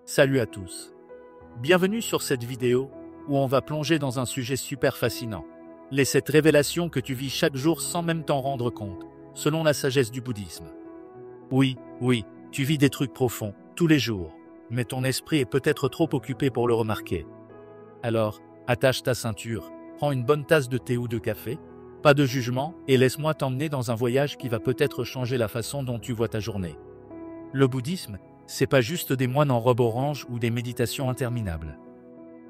Salut à tous. Bienvenue sur cette vidéo où on va plonger dans un sujet super fascinant. Les 7 révélations que tu vis chaque jour sans même t'en rendre compte, selon la sagesse du bouddhisme. Oui, tu vis des trucs profonds, tous les jours, mais ton esprit est peut-être trop occupé pour le remarquer. Alors, attache ta ceinture, prends une bonne tasse de thé ou de café, pas de jugement, et laisse-moi t'emmener dans un voyage qui va peut-être changer la façon dont tu vois ta journée. Le bouddhisme, c'est pas juste des moines en robe orange ou des méditations interminables.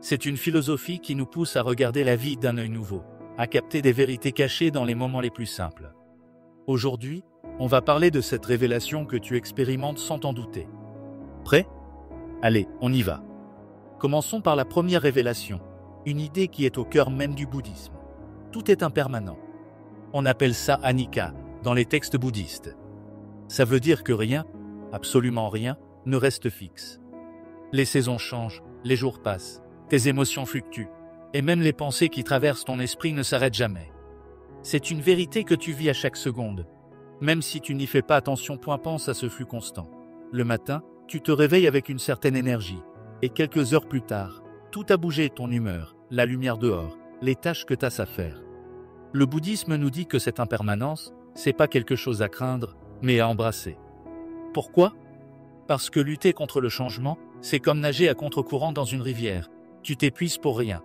C'est une philosophie qui nous pousse à regarder la vie d'un œil nouveau, à capter des vérités cachées dans les moments les plus simples. Aujourd'hui, on va parler de cette révélation que tu expérimentes sans t'en douter. Prêt ? Allez, on y va. Commençons par la première révélation, une idée qui est au cœur même du bouddhisme. Tout est impermanent. On appelle ça anicca dans les textes bouddhistes. Ça veut dire que rien, absolument rien, ne reste fixe. Les saisons changent, les jours passent, tes émotions fluctuent, et même les pensées qui traversent ton esprit ne s'arrêtent jamais. C'est une vérité que tu vis à chaque seconde. Même si tu n'y fais pas attention, pense à ce flux constant. Le matin, tu te réveilles avec une certaine énergie, et quelques heures plus tard, tout a bougé, ton humeur, la lumière dehors, les tâches que tu as à faire. Le bouddhisme nous dit que cette impermanence, c'est pas quelque chose à craindre, mais à embrasser. Pourquoi ? Parce que lutter contre le changement, c'est comme nager à contre-courant dans une rivière. Tu t'épuises pour rien.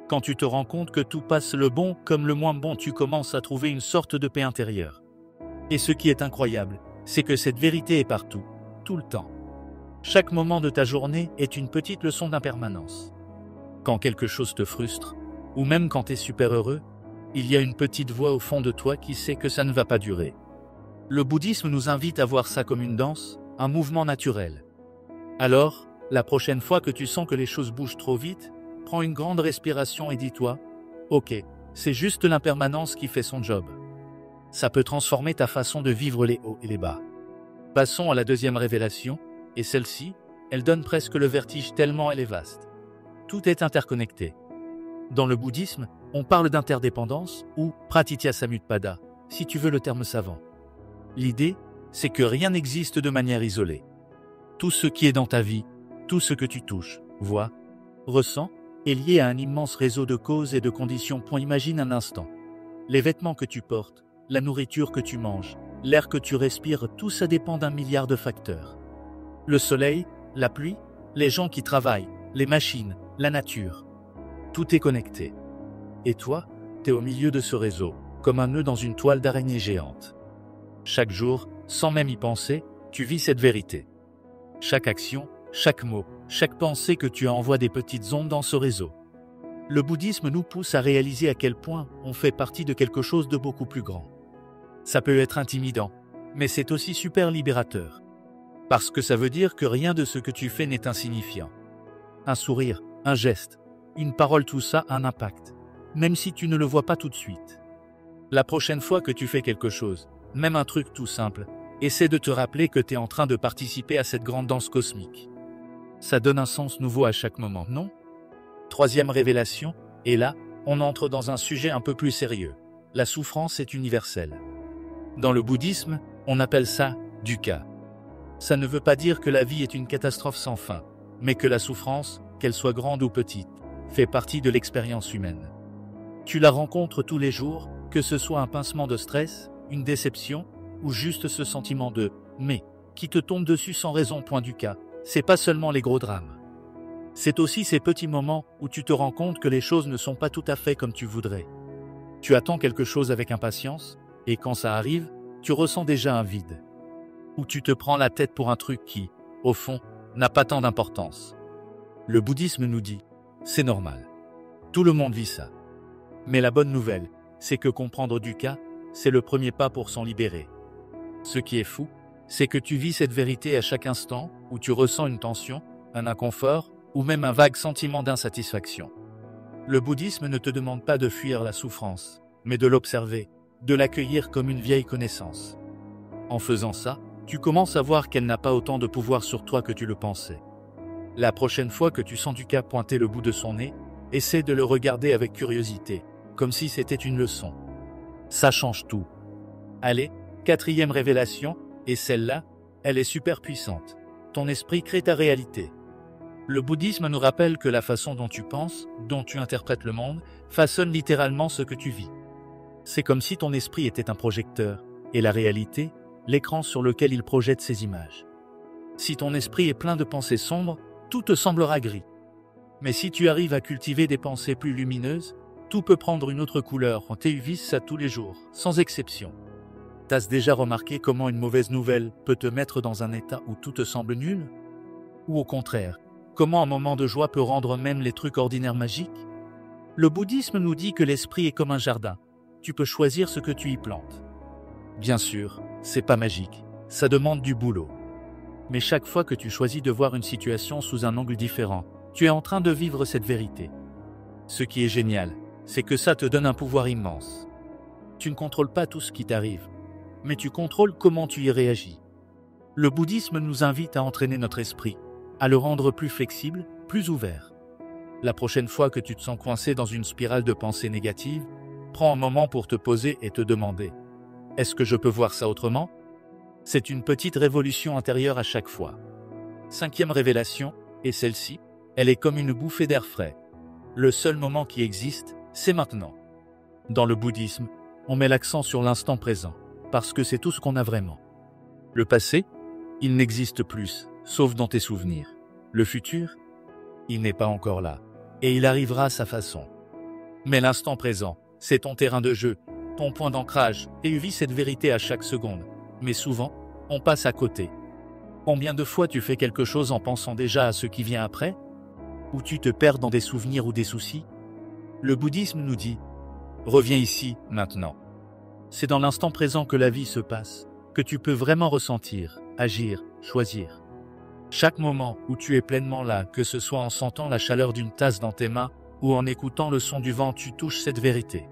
Quand tu te rends compte que tout passe, le bon comme le moins bon, tu commences à trouver une sorte de paix intérieure. Et ce qui est incroyable, c'est que cette vérité est partout, tout le temps. Chaque moment de ta journée est une petite leçon d'impermanence. Quand quelque chose te frustre, ou même quand tu es super heureux, il y a une petite voix au fond de toi qui sait que ça ne va pas durer. Le bouddhisme nous invite à voir ça comme une danse, un mouvement naturel. Alors, la prochaine fois que tu sens que les choses bougent trop vite, prends une grande respiration et dis-toi « Ok, c'est juste l'impermanence qui fait son job ». Ça peut transformer ta façon de vivre les hauts et les bas. Passons à la deuxième révélation, et celle-ci, elle donne presque le vertige tellement elle est vaste. Tout est interconnecté. Dans le bouddhisme, on parle d'interdépendance ou pratitya samutpada, si tu veux le terme savant. L'idée, c'est que rien n'existe de manière isolée. Tout ce qui est dans ta vie, tout ce que tu touches, vois, ressens, est lié à un immense réseau de causes et de conditions. Imagine un instant. Les vêtements que tu portes, la nourriture que tu manges, l'air que tu respires, tout ça dépend d'un milliard de facteurs. Le soleil, la pluie, les gens qui travaillent, les machines, la nature. Tout est connecté. Et toi, t'es au milieu de ce réseau, comme un nœud dans une toile d'araignée géante. Chaque jour, sans même y penser, tu vis cette vérité. Chaque action, chaque mot, chaque pensée que tu envoies des petites ondes dans ce réseau. Le bouddhisme nous pousse à réaliser à quel point on fait partie de quelque chose de beaucoup plus grand. Ça peut être intimidant, mais c'est aussi super libérateur. Parce que ça veut dire que rien de ce que tu fais n'est insignifiant. Un sourire, un geste, une parole, tout ça a un impact, même si tu ne le vois pas tout de suite. La prochaine fois que tu fais quelque chose, même un truc tout simple, essaie de te rappeler que tu es en train de participer à cette grande danse cosmique. Ça donne un sens nouveau à chaque moment, non ? Troisième révélation, et là, on entre dans un sujet un peu plus sérieux. La souffrance est universelle. Dans le bouddhisme, on appelle ça dukkha. Ça ne veut pas dire que la vie est une catastrophe sans fin, mais que la souffrance, qu'elle soit grande ou petite, fait partie de l'expérience humaine. Tu la rencontres tous les jours, que ce soit un pincement de stress, une déception, ou juste ce sentiment de « mais » qui te tombe dessus sans raison. Dukkha, c'est pas seulement les gros drames. C'est aussi ces petits moments où tu te rends compte que les choses ne sont pas tout à fait comme tu voudrais. Tu attends quelque chose avec impatience, et quand ça arrive, tu ressens déjà un vide. Ou tu te prends la tête pour un truc qui, au fond, n'a pas tant d'importance. Le bouddhisme nous dit « c'est normal ». Tout le monde vit ça. Mais la bonne nouvelle, c'est que comprendre dukkha, c'est le premier pas pour s'en libérer. Ce qui est fou, c'est que tu vis cette vérité à chaque instant où tu ressens une tension, un inconfort ou même un vague sentiment d'insatisfaction. Le bouddhisme ne te demande pas de fuir la souffrance, mais de l'observer, de l'accueillir comme une vieille connaissance. En faisant ça, tu commences à voir qu'elle n'a pas autant de pouvoir sur toi que tu le pensais. La prochaine fois que tu sens dukkha pointer le bout de son nez, essaie de le regarder avec curiosité, comme si c'était une leçon. Ça change tout. Allez, quatrième révélation, et celle-là, elle est super puissante. Ton esprit crée ta réalité. Le bouddhisme nous rappelle que la façon dont tu penses, dont tu interprètes le monde, façonne littéralement ce que tu vis. C'est comme si ton esprit était un projecteur, et la réalité, l'écran sur lequel il projette ses images. Si ton esprit est plein de pensées sombres, tout te semblera gris. Mais si tu arrives à cultiver des pensées plus lumineuses, tout peut prendre une autre couleur. On vis ça tous les jours, sans exception. T'as déjà remarqué comment une mauvaise nouvelle peut te mettre dans un état où tout te semble nul? Ou au contraire, comment un moment de joie peut rendre même les trucs ordinaires magiques? Le bouddhisme nous dit que l'esprit est comme un jardin. Tu peux choisir ce que tu y plantes. Bien sûr, c'est pas magique, ça demande du boulot. Mais chaque fois que tu choisis de voir une situation sous un angle différent, tu es en train de vivre cette vérité. Ce qui est génial, c'est que ça te donne un pouvoir immense. Tu ne contrôles pas tout ce qui t'arrive, mais tu contrôles comment tu y réagis. Le bouddhisme nous invite à entraîner notre esprit, à le rendre plus flexible, plus ouvert. La prochaine fois que tu te sens coincé dans une spirale de pensées négatives, prends un moment pour te poser et te demander « Est-ce que je peux voir ça autrement ?» C'est une petite révolution intérieure à chaque fois. 5e révélation, et celle-ci, elle est comme une bouffée d'air frais. Le seul moment qui existe, c'est maintenant. Dans le bouddhisme, on met l'accent sur l'instant présent, parce que c'est tout ce qu'on a vraiment. Le passé, il n'existe plus, sauf dans tes souvenirs. Le futur, il n'est pas encore là, et il arrivera à sa façon. Mais l'instant présent, c'est ton terrain de jeu, ton point d'ancrage, et vis cette vérité à chaque seconde. Mais souvent, on passe à côté. Combien de fois tu fais quelque chose en pensant déjà à ce qui vient après? Ou tu te perds dans des souvenirs ou des soucis? Le bouddhisme nous dit « Reviens ici, maintenant ». C'est dans l'instant présent que la vie se passe, que tu peux vraiment ressentir, agir, choisir. Chaque moment où tu es pleinement là, que ce soit en sentant la chaleur d'une tasse dans tes mains ou en écoutant le son du vent, tu touches cette vérité.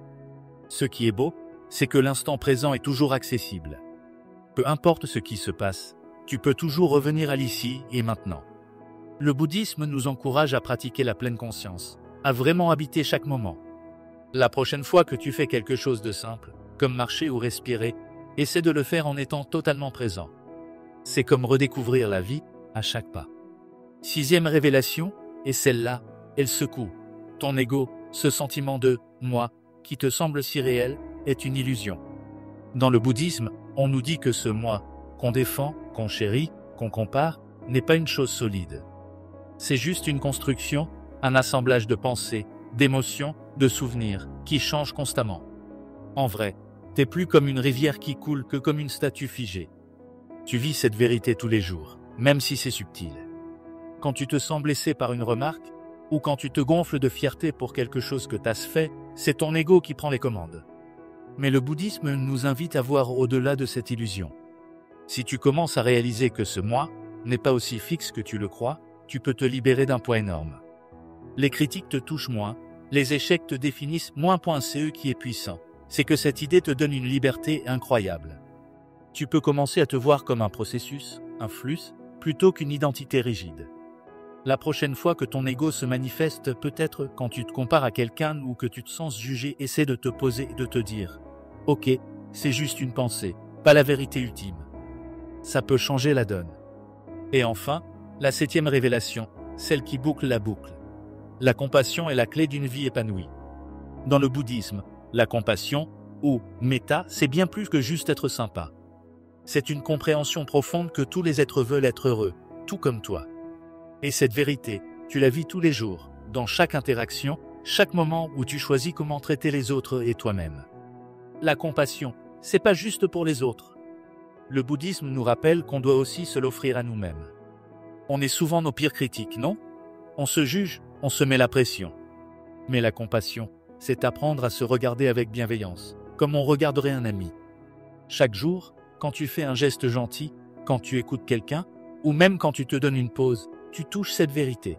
Ce qui est beau, c'est que l'instant présent est toujours accessible. Peu importe ce qui se passe, tu peux toujours revenir à l'ici et maintenant. Le bouddhisme nous encourage à pratiquer la pleine conscience, à vraiment habiter chaque moment. La prochaine fois que tu fais quelque chose de simple, comme marcher ou respirer, essaie de le faire en étant totalement présent. C'est comme redécouvrir la vie à chaque pas. 6e révélation, et celle-là, elle secoue. Ton ego, ce sentiment de « moi » qui te semble si réel, est une illusion. Dans le bouddhisme, on nous dit que ce « moi » qu'on défend, qu'on chérit, qu'on compare, n'est pas une chose solide. C'est juste une construction, un assemblage de pensées, d'émotions, de souvenirs, qui changent constamment. En vrai, t'es plus comme une rivière qui coule que comme une statue figée. Tu vis cette vérité tous les jours, même si c'est subtil. Quand tu te sens blessé par une remarque, ou quand tu te gonfles de fierté pour quelque chose que t'as fait, c'est ton ego qui prend les commandes. Mais le bouddhisme nous invite à voir au-delà de cette illusion. Si tu commences à réaliser que ce « moi » n'est pas aussi fixe que tu le crois, tu peux te libérer d'un poids énorme. Les critiques te touchent moins, les échecs te définissent moins. C'est eux qui est puissant. C'est que cette idée te donne une liberté incroyable. Tu peux commencer à te voir comme un processus, un flux, plutôt qu'une identité rigide. La prochaine fois que ton ego se manifeste, peut-être quand tu te compares à quelqu'un ou que tu te sens jugé, essaie de te poser et de te dire « Ok, c'est juste une pensée, pas la vérité ultime ». Ça peut changer la donne. Et enfin, la 7e révélation, celle qui boucle la boucle. La compassion est la clé d'une vie épanouie. Dans le bouddhisme, la compassion, ou metta, c'est bien plus que juste être sympa. C'est une compréhension profonde que tous les êtres veulent être heureux, tout comme toi. Et cette vérité, tu la vis tous les jours, dans chaque interaction, chaque moment où tu choisis comment traiter les autres et toi-même. La compassion, c'est pas juste pour les autres. Le bouddhisme nous rappelle qu'on doit aussi se l'offrir à nous-mêmes. On est souvent nos pires critiques, non? On se juge, on se met la pression. Mais la compassion, c'est apprendre à se regarder avec bienveillance, comme on regarderait un ami. Chaque jour, quand tu fais un geste gentil, quand tu écoutes quelqu'un, ou même quand tu te donnes une pause, tu touches cette vérité.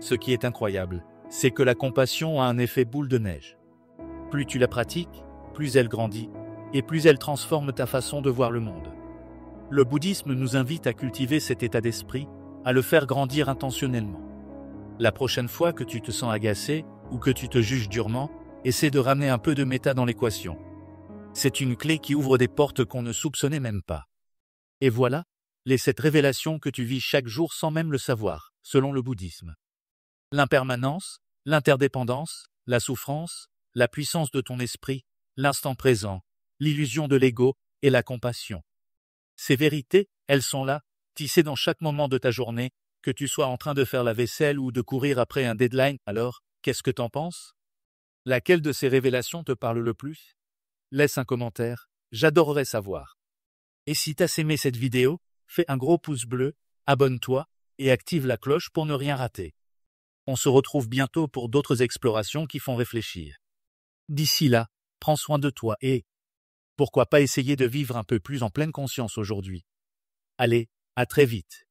Ce qui est incroyable, c'est que la compassion a un effet boule de neige. Plus tu la pratiques, plus elle grandit, et plus elle transforme ta façon de voir le monde. Le bouddhisme nous invite à cultiver cet état d'esprit, à le faire grandir intentionnellement. La prochaine fois que tu te sens agacé, ou que tu te juges durement, essaie de ramener un peu de méta dans l'équation. C'est une clé qui ouvre des portes qu'on ne soupçonnait même pas. Et voilà, les 7 révélations que tu vis chaque jour sans même le savoir. selon le bouddhisme. L'impermanence, l'interdépendance, la souffrance, la puissance de ton esprit, l'instant présent, l'illusion de l'ego et la compassion. Ces vérités, elles sont là, tissées dans chaque moment de ta journée, que tu sois en train de faire la vaisselle ou de courir après un deadline. Alors, qu'est-ce que t'en penses? Laquelle de ces révélations te parle le plus? Laisse un commentaire, j'adorerais savoir. Et si t'as aimé cette vidéo, fais un gros pouce bleu, abonne-toi et active la cloche pour ne rien rater. On se retrouve bientôt pour d'autres explorations qui font réfléchir. D'ici là, prends soin de toi et pourquoi pas essayer de vivre un peu plus en pleine conscience aujourd'hui. Allez, à très vite.